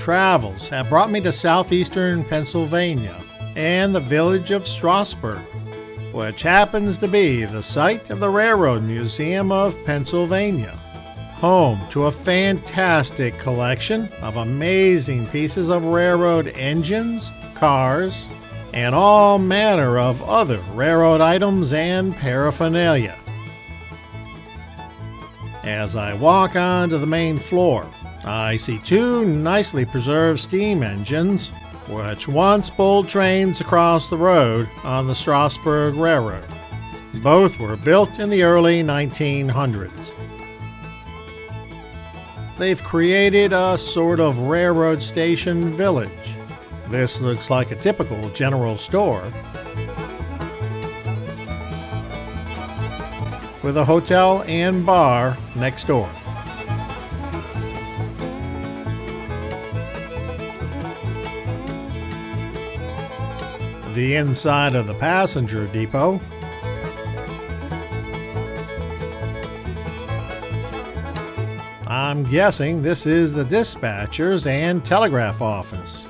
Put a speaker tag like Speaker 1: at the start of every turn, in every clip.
Speaker 1: travels have brought me to southeastern Pennsylvania and the village of Strasburg, which happens to be the site of the Railroad Museum of Pennsylvania, home to a fantastic collection of amazing pieces of railroad engines, cars, and all manner of other railroad items and paraphernalia. As I walk onto the main floor, I see two nicely preserved steam engines, which once pulled trains across the road on the Strasburg Railroad. Both were built in the early 1900s. They've created a sort of railroad station village. This looks like a typical general store, with a hotel and bar next door. The inside of the passenger depot I'm guessing this is the dispatcher's and telegraph office.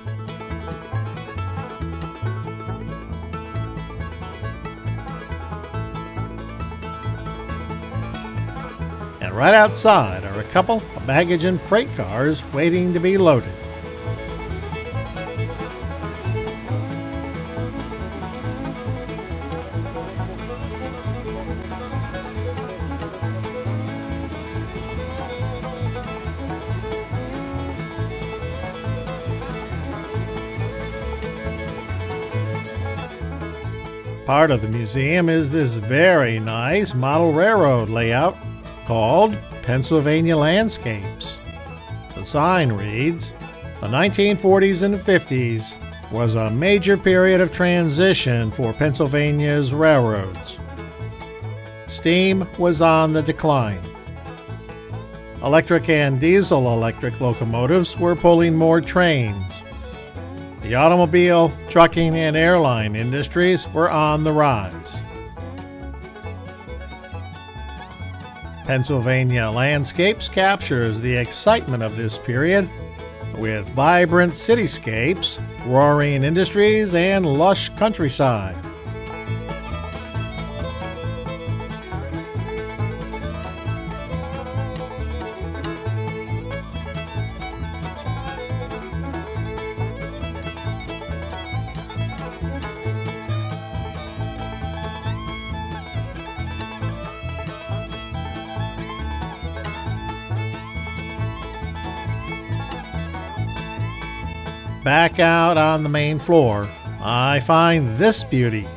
Speaker 1: And right outside are a couple of baggage and freight cars waiting to be loaded. Part of the museum is this very nice model railroad layout called Pennsylvania Landscapes. The sign reads, "The 1940s and 50s was a major period of transition for Pennsylvania's railroads. Steam was on the decline. Electric and diesel-electric locomotives were pulling more trains. The automobile, trucking, and airline industries were on the rise. Pennsylvania Landscapes captures the excitement of this period with vibrant cityscapes, roaring industries, and lush countryside. Back out on the main floor, I find this beauty,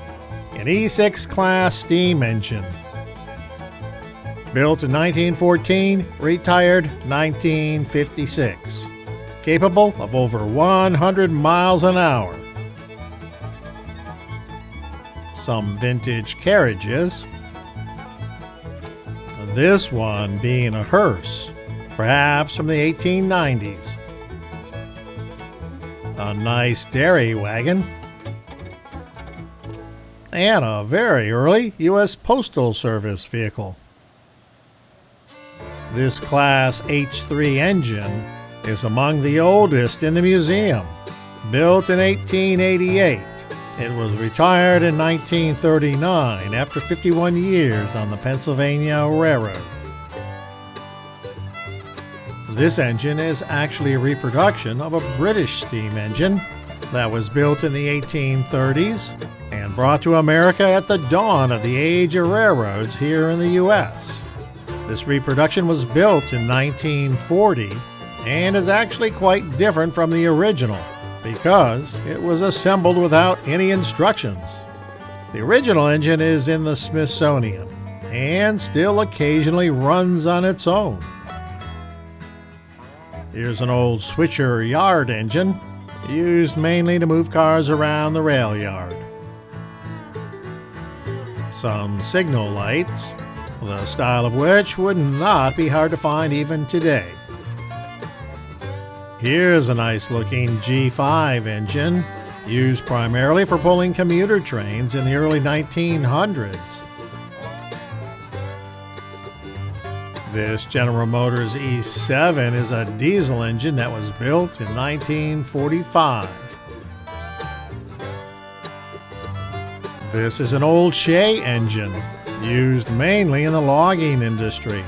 Speaker 1: an E6 class steam engine. Built in 1914, retired 1956. Capable of over 100 miles an hour. Some vintage carriages. This one being a hearse, perhaps from the 1890s. A nice dairy wagon, and a very early U.S. Postal Service vehicle. This Class H3 engine is among the oldest in the museum. Built in 1888, it was retired in 1939 after 51 years on the Pennsylvania Railroad. This engine is actually a reproduction of a British steam engine that was built in the 1830s and brought to America at the dawn of the age of railroads here in the U.S. This reproduction was built in 1940 and is actually quite different from the original because it was assembled without any instructions. The original engine is in the Smithsonian and still occasionally runs on its own. Here's an old switcher yard engine, used mainly to move cars around the rail yard. Some signal lights, the style of which would not be hard to find even today. Here's a nice looking G5 engine, used primarily for pulling commuter trains in the early 1900s. This General Motors E7 is a diesel engine that was built in 1945. This is an old Shea engine, used mainly in the logging industry.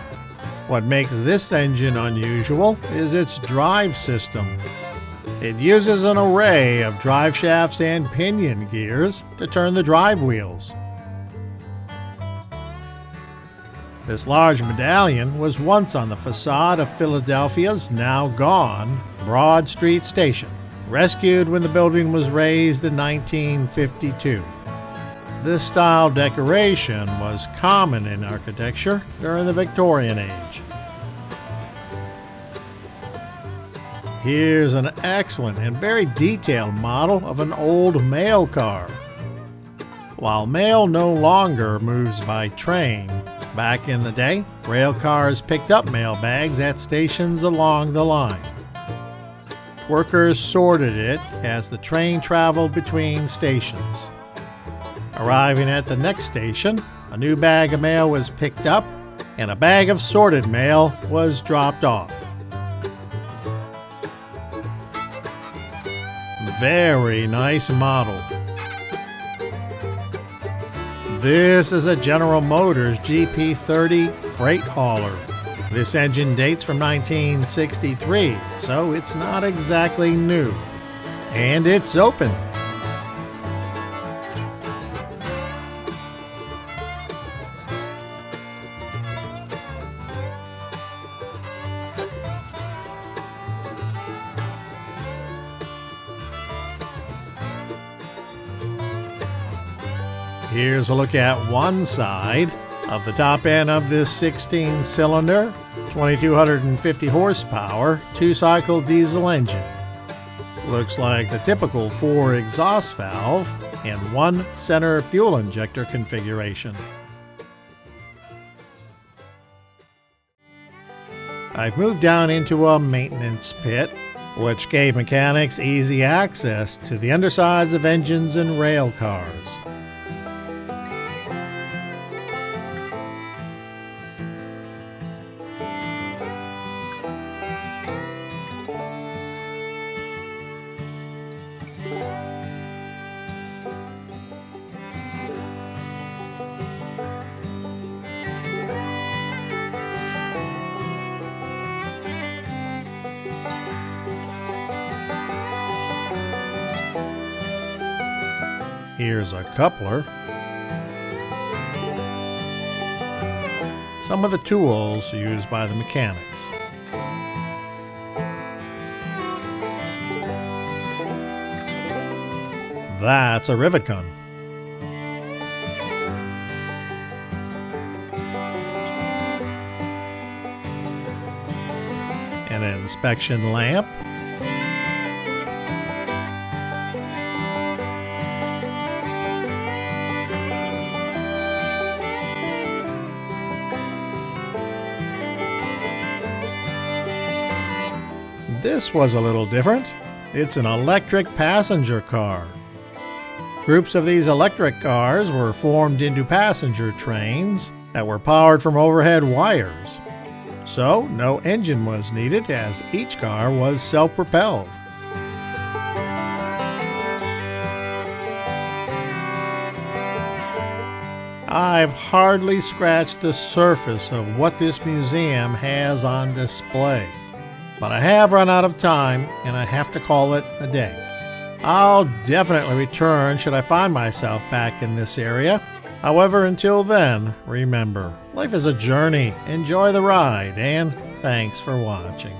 Speaker 1: What makes this engine unusual is its drive system. It uses an array of drive shafts and pinion gears to turn the drive wheels. This large medallion was once on the facade of Philadelphia's now gone Broad Street Station, rescued when the building was razed in 1952. This style decoration was common in architecture during the Victorian age. Here's an excellent and very detailed model of an old mail car. While mail no longer moves by train, back in the day, rail cars picked up mail bags at stations along the line. Workers sorted it as the train traveled between stations. Arriving at the next station, a new bag of mail was picked up and a bag of sorted mail was dropped off. Very nice model. This is a General Motors GP30 freight hauler. This engine dates from 1963, so it's not exactly new. And it's open. Here's a look at one side of the top end of this 16-cylinder, 2,250 horsepower, two-cycle diesel engine. Looks like the typical 4 exhaust valve and 1 center fuel injector configuration. I've moved down into a maintenance pit, which gave mechanics easy access to the undersides of engines and rail cars. Here's a coupler. Some of the tools used by the mechanics. That's a rivet gun. An inspection lamp. This was a little different. It's an electric passenger car. Groups of these electric cars were formed into passenger trains that were powered from overhead wires. So no engine was needed as each car was self-propelled. I've hardly scratched the surface of what this museum has on display. But I have run out of time, and I have to call it a day. I'll definitely return should I find myself back in this area. However, until then, remember, life is a journey. Enjoy the ride, and thanks for watching.